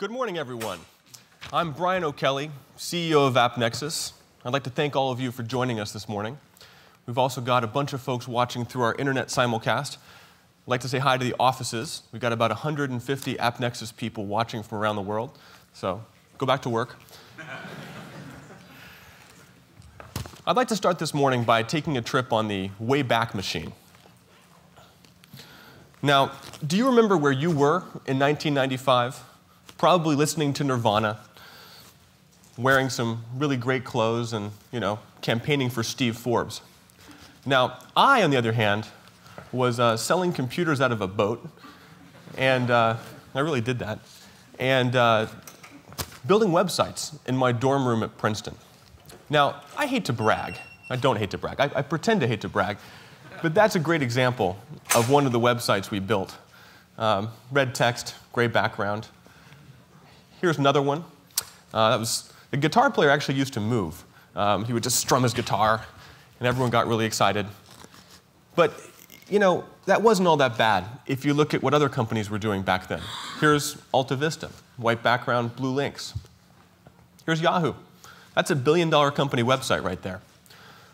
Good morning, everyone. I'm Brian O'Kelly, CEO of AppNexus. I'd like to thank all of you for joining us this morning. We've also got a bunch of folks watching through our internet simulcast. I'd like to say hi to the offices. We've got about 150 AppNexus people watching from around the world, so go back to work. I'd like to start this morning by taking a trip on the Wayback Machine. Now, do you remember where you were in 1995? Probably listening to Nirvana, wearing some really great clothes and, campaigning for Steve Forbes. Now, I, on the other hand, was selling computers out of a boat, and I really did that, and building websites in my dorm room at Princeton. Now, I hate to brag. I don't hate to brag. I pretend to hate to brag, but that's a great example of one of the websites we built. Red text, gray background. Here's another one. The guitar player actually used to move. He would just strum his guitar, and everyone got really excited. But, that wasn't all that bad if you look at what other companies were doing back then. Here's Alta Vista, white background, blue links. Here's Yahoo. That's a billion-dollar company website right there.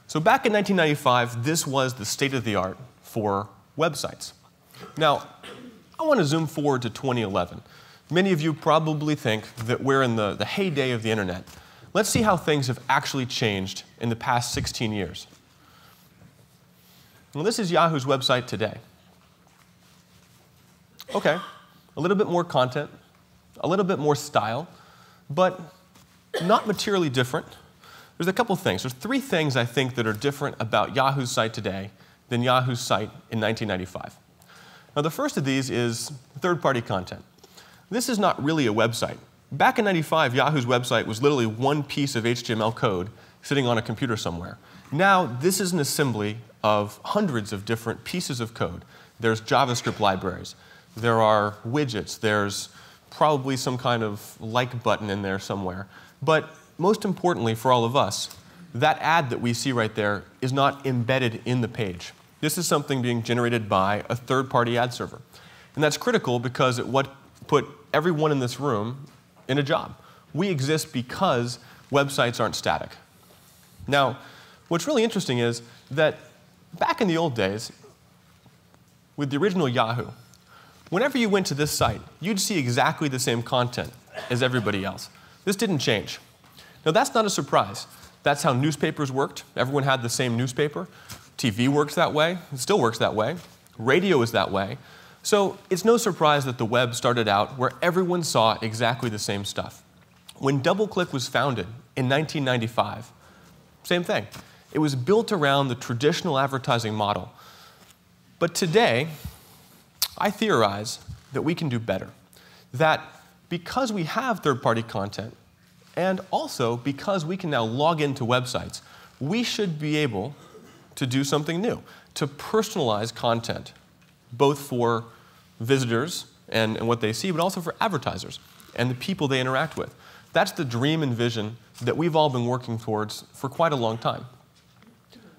So back in 1995, this was the state of the art for websites. Now, I want to zoom forward to 2011. Many of you probably think that we're in the heyday of the internet. Let's see how things have actually changed in the past 16 years. Well, this is Yahoo's website today. Okay, a little bit more content, a little bit more style, but not materially different. There's a couple things. There's three things I think that are different about Yahoo's site today than Yahoo's site in 1995. Now, the first of these is third-party content. This is not really a website. Back in 95, Yahoo's website was literally one piece of HTML code sitting on a computer somewhere. Now, this is an assembly of hundreds of different pieces of code. There's JavaScript libraries. There are widgets. There's probably some kind of like button in there somewhere. But most importantly for all of us, that ad that we see right there is not embedded in the page. This is something being generated by a third-party ad server. And that's critical because it put everyone in this room in a job. We exist because websites aren't static. Now, what's really interesting is that back in the old days, with the original Yahoo, whenever you went to this site, you'd see exactly the same content as everybody else. This didn't change. Now, that's not a surprise. That's how newspapers worked. Everyone had the same newspaper. TV works that way. It still works that way. Radio is that way. So it's no surprise that the web started out where everyone saw exactly the same stuff. When DoubleClick was founded in 1995, same thing. It was built around the traditional advertising model. But today, I theorize that we can do better. That because we have third-party content, and also because we can now log into websites, we should be able to do something new, to personalize content, both for visitors and what they see, but also for advertisers and the people they interact with. That's the dream and vision that we've all been working towards for quite a long time.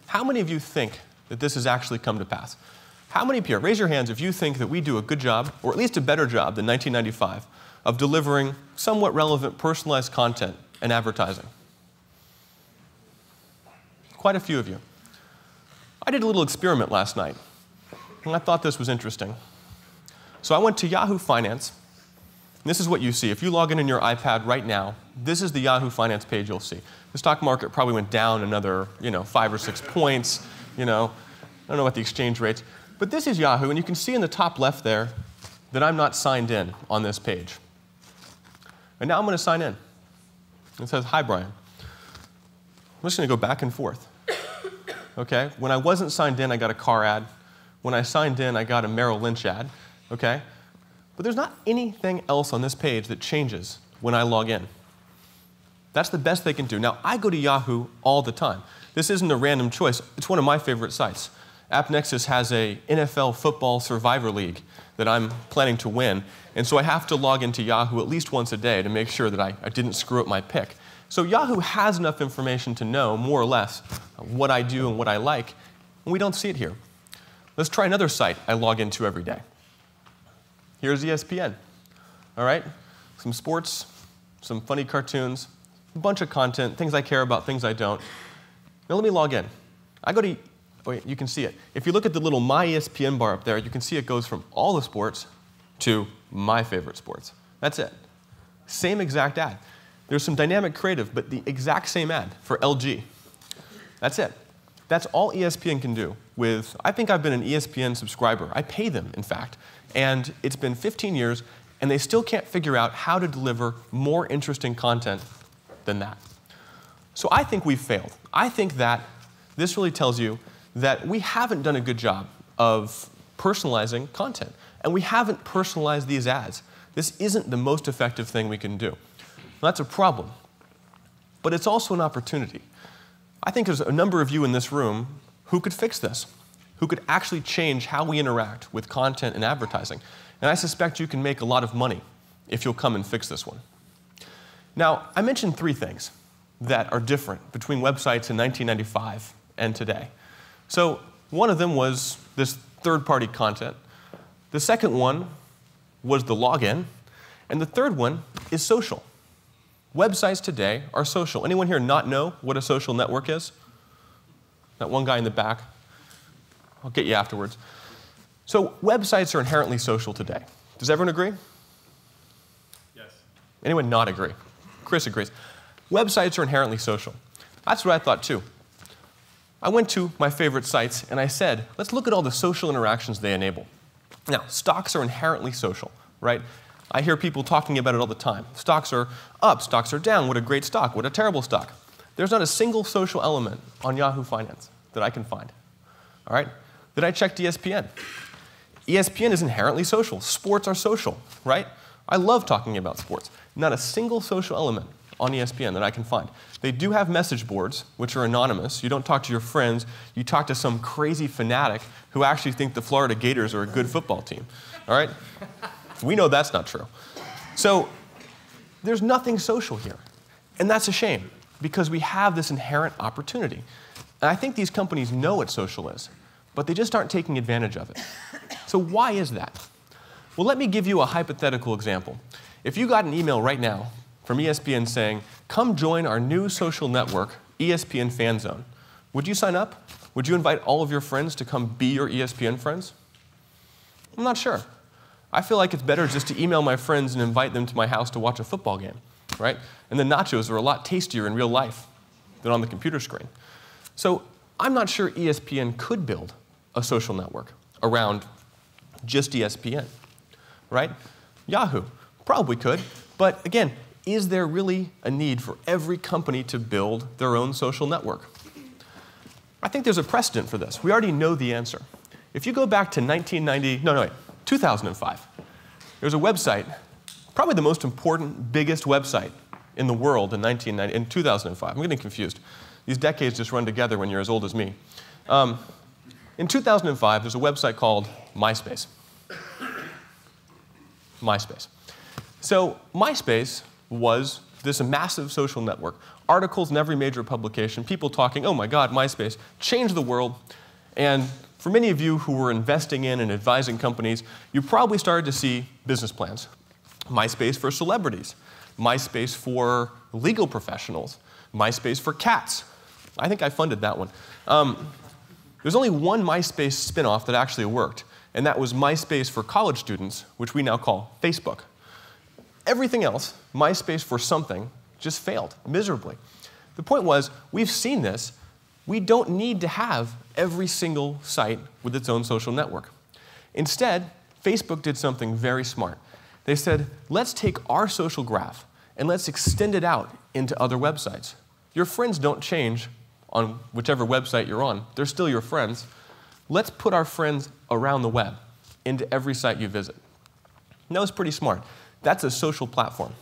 How many of you think that this has actually come to pass? How many here, raise your hands if you think that we do a good job, or at least a better job than 1995, of delivering somewhat relevant personalized content and advertising? Quite a few of you. I did a little experiment last night, and I thought this was interesting. So I went to Yahoo Finance. And this is what you see. If you log in on your iPad right now, this is the Yahoo Finance page you'll see. The stock market probably went down another 5 or 6 points. I don't know what the exchange rates. But this is Yahoo, and you can see in the top left there that I'm not signed in on this page. And now I'm going to sign in. It says, "Hi, Brian." I'm just going to go back and forth. Okay? When I wasn't signed in, I got a car ad. When I signed in, I got a Merrill Lynch ad. Okay? But there's not anything else on this page that changes when I log in. That's the best they can do. Now, I go to Yahoo all the time. This isn't a random choice. It's one of my favorite sites. AppNexus has a NFL football survivor league that I'm planning to win, and so I have to log into Yahoo at least once a day to make sure that I didn't screw up my pick. So Yahoo has enough information to know, more or less, what I do and what I like, and we don't see it here. Let's try another site I log into every day. Here's ESPN. All right? some sports, some funny cartoons, a bunch of content, things I care about, things I don't. Now let me log in. I go to, oh wait, you can see it. If you look at the little My ESPN bar up there, you can see it goes from all the sports to my favorite sports. That's it. Same exact ad. There's some dynamic creative, but the exact same ad for LG. That's it. That's all ESPN can do with, I think I've been an ESPN subscriber. I pay them, in fact. And it's been 15 years, and they still can't figure out how to deliver more interesting content than that. So I think we've failed. I think that this really tells you that we haven't done a good job of personalizing content. And we haven't personalized these ads. This isn't the most effective thing we can do. That's a problem. But it's also an opportunity. I think there's a number of you in this room who could fix this, who could actually change how we interact with content and advertising. And I suspect you can make a lot of money if you'll come and fix this one. Now, I mentioned 3 things that are different between websites in 1995 and today. So one of them was this third-party content. The second one was the login. And the third one is social. Websites today are social. Anyone here not know what a social network is? That one guy in the back? I'll get you afterwards. So websites are inherently social today. Does everyone agree? Yes. Anyone not agree? Chris agrees. Websites are inherently social. That's what I thought too. I went to my favorite sites and I said, let's look at all the social interactions they enable. Now, stocks are inherently social, right? I hear people talking about it all the time. Stocks are up, stocks are down, what a great stock, what a terrible stock. There's not a single social element on Yahoo Finance that I can find. All right? Then I checked ESPN. ESPN is inherently social. Sports are social, right? I love talking about sports. Not a single social element on ESPN that I can find. They do have message boards, which are anonymous. You don't talk to your friends. You talk to some crazy fanatic who actually think the Florida Gators are a good football team. All right? We know that's not true. So there's nothing social here. And that's a shame, because we have this inherent opportunity. And I think these companies know what social is, but they just aren't taking advantage of it. So why is that? Well, let me give you a hypothetical example. If you got an email right now from ESPN saying, come join our new social network, ESPN Fan Zone, would you sign up? Would you invite all of your friends to come be your ESPN friends? I'm not sure. I feel like it's better just to email my friends and invite them to my house to watch a football game, right? And the nachos are a lot tastier in real life than on the computer screen. So I'm not sure ESPN could build a social network around just ESPN, right? Yahoo probably could, but again, is there really a need for every company to build their own social network? I think there's a precedent for this. We already know the answer. If you go back to 2005, there's a website, probably the most important, biggest website in the world in 2005. I'm getting confused. These decades just run together when you're as old as me. In 2005, there's a website called MySpace. MySpace. So MySpace was this massive social network. Articles in every major publication, people talking, oh my God, MySpace changed the world. And for many of you who were investing in and advising companies, you probably started to see business plans. MySpace for celebrities, MySpace for legal professionals, MySpace for cats. I think I funded that one. There's only one MySpace spinoff that actually worked, and that was MySpace for college students, which we now call Facebook. Everything else, MySpace for something, just failed miserably. The point was, we've seen this. We don't need to have every single site with its own social network. Instead, Facebook did something very smart. They said, let's take our social graph and let's extend it out into other websites. Your friends don't change on whichever website you're on. They're still your friends. Let's put our friends around the web into every site you visit. And that was pretty smart. That's a social platform.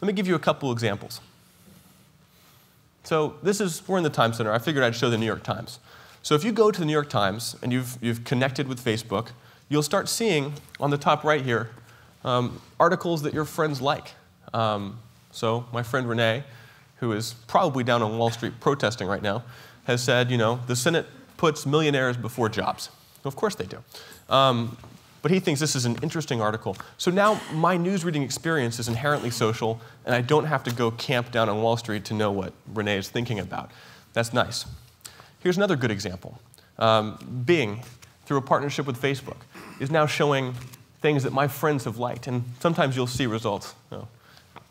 Let me give you a couple examples. So we're in the Times Center. I figured I'd show the New York Times. So if you go to the New York Times and you've connected with Facebook, you'll start seeing on the top right here articles that your friends like. So my friend Renee, who is probably down on Wall Street protesting right now, has said, you know, the Senate puts millionaires before jobs. Of course they do. But but he thinks this is an interesting article. So now my news reading experience is inherently social, and I don't have to go camp down on Wall Street to know what Renee is thinking about. That's nice. Here's another good example. Bing, through a partnership with Facebook, is now showing things that my friends have liked, and sometimes you'll see results. Oh,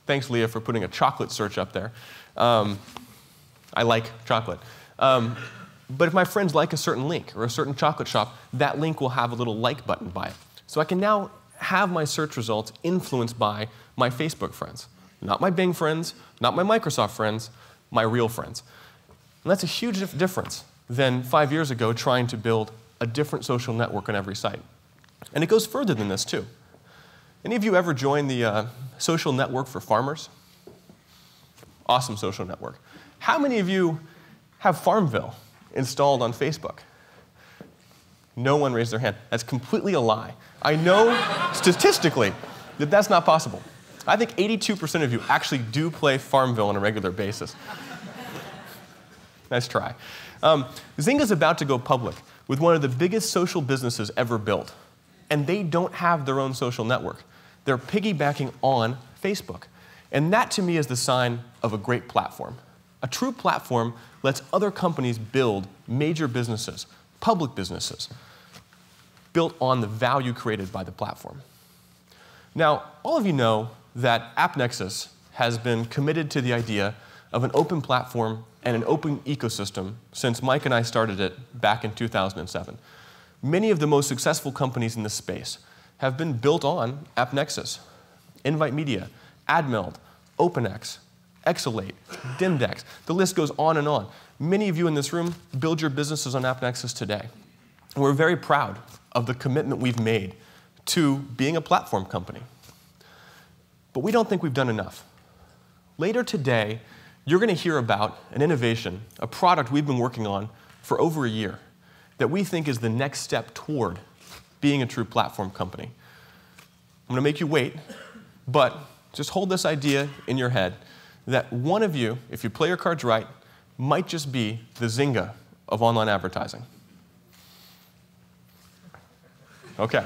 thanks, Leah, for putting a chocolate search up there. I like chocolate. But if my friends like a certain link or a certain chocolate shop, that link will have a little like button by it. So I can now have my search results influenced by my Facebook friends. Not my Bing friends, not my Microsoft friends, my real friends. And that's a huge difference than 5 years ago trying to build a different social network on every site. And it goes further than this, too. Any of you ever joined the social network for farmers? Awesome social network. How many of you have Farmville installed on Facebook? No one raised their hand. That's completely a lie. I know statistically that that's not possible. I think 82% of you actually do play Farmville on a regular basis. Nice try. Zynga's about to go public with one of the biggest social businesses ever built. And they don't have their own social network. They're piggybacking on Facebook. And that, to me, is the sign of a great platform. A true platform lets other companies build major businesses, public businesses, built on the value created by the platform. Now, all of you know that AppNexus has been committed to the idea of an open platform and an open ecosystem since Mike and I started it back in 2007. Many of the most successful companies in this space have been built on AppNexus, Invite Media, AdMeld, OpenX, Exalate, Dimdex. The list goes on and on. Many of you in this room build your businesses on AppNexus today. And we're very proud of the commitment we've made to being a platform company. But we don't think we've done enough. Later today, you're going to hear about an innovation, a product we've been working on for over a year that we think is the next step toward being a true platform company. I'm going to make you wait, but just hold this idea in your head that one of you, if you play your cards right, might just be the Zynga of online advertising. Okay.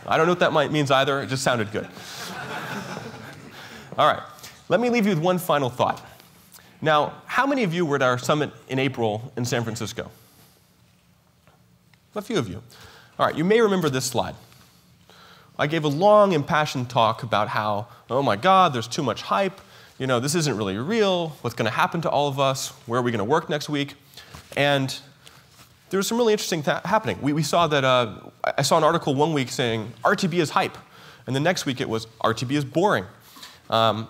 I don't know what that means either. It just sounded good. All right. Let me leave you with one final thought. Now, how many of you were at our summit in April in San Francisco? A few of you. All right, you may remember this slide. I gave a long, impassioned talk about how, oh my God, there's too much hype. You know, this isn't really real. What's going to happen to all of us? Where are we going to work next week? And there was some really interesting happening. We saw that, I saw an article one week saying RTB is hype. And the next week it was RTB is boring.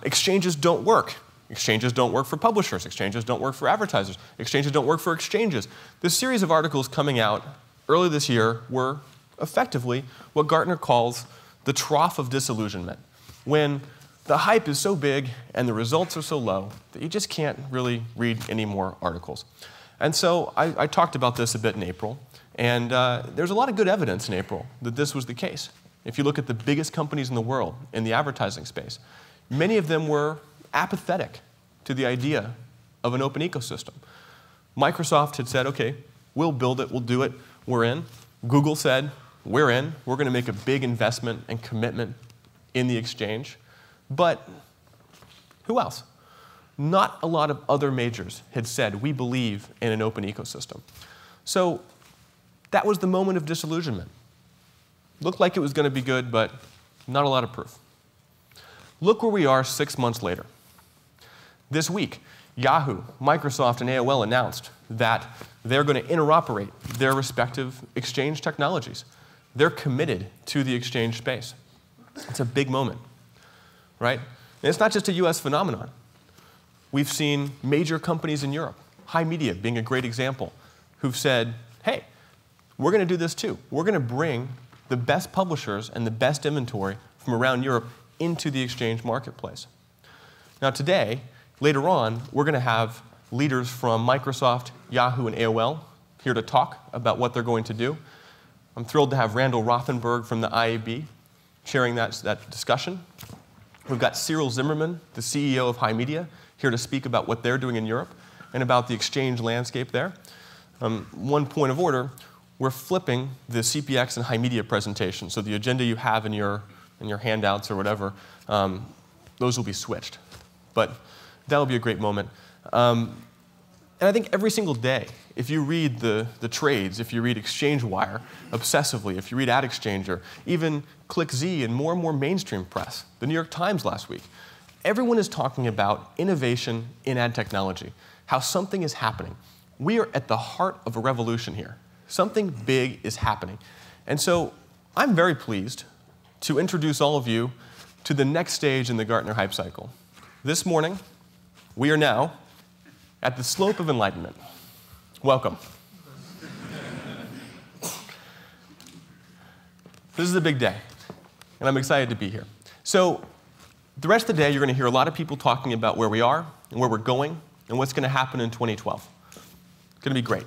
Exchanges don't work. Exchanges don't work for publishers. Exchanges don't work for advertisers. Exchanges don't work for exchanges. This series of articles coming out earlier this year were effectively what Gartner calls the trough of disillusionment, when the hype is so big and the results are so low that you just can't really read any more articles. And so I talked about this a bit in April, and there's a lot of good evidence in April that this was the case. If you look at the biggest companies in the world in the advertising space, many of them were apathetic to the idea of an open ecosystem. Microsoft had said, okay, we'll build it, we'll do it, we're in. Google said, we're in. We're going to make a big investment and commitment in the exchange. But who else? Not a lot of other majors had said, we believe in an open ecosystem. So that was the moment of disillusionment. Looked like it was going to be good, but not a lot of proof. Look where we are 6 months later. This week, Yahoo, Microsoft, and AOL announced that they're going to interoperate their respective exchange technologies. They're committed to the exchange space. It's a big moment, right? And it's not just a US phenomenon. We've seen major companies in Europe, High Media being a great example, who've said, hey, we're going to do this too. We're going to bring the best publishers and the best inventory from around Europe into the exchange marketplace. Now today, later on, we're going to have leaders from Microsoft, Yahoo, and AOL here to talk about what they're going to do. I'm thrilled to have Randall Rothenberg from the IAB chairing that discussion. We've got Cyril Zimmerman, the CEO of High Media, here to speak about what they're doing in Europe and about the exchange landscape there. One point of order, we're flipping the CPX and high media presentation. So the agenda you have in your handouts or whatever, those will be switched. But that'll be a great moment. And I think every single day, if you read the trades, if you read ExchangeWire obsessively, if you read AdExchanger, even ClickZ and more mainstream press, the New York Times last week, everyone is talking about innovation in ad technology, how something is happening. We are at the heart of a revolution here. Something big is happening. And so I'm very pleased to introduce all of you to the next stage in the Gartner hype cycle. This morning, we are now at the slope of enlightenment. Welcome. This is a big day, and I'm excited to be here. So the rest of the day, you're going to hear a lot of people talking about where we are and where we're going and what's going to happen in 2012. It's going to be great.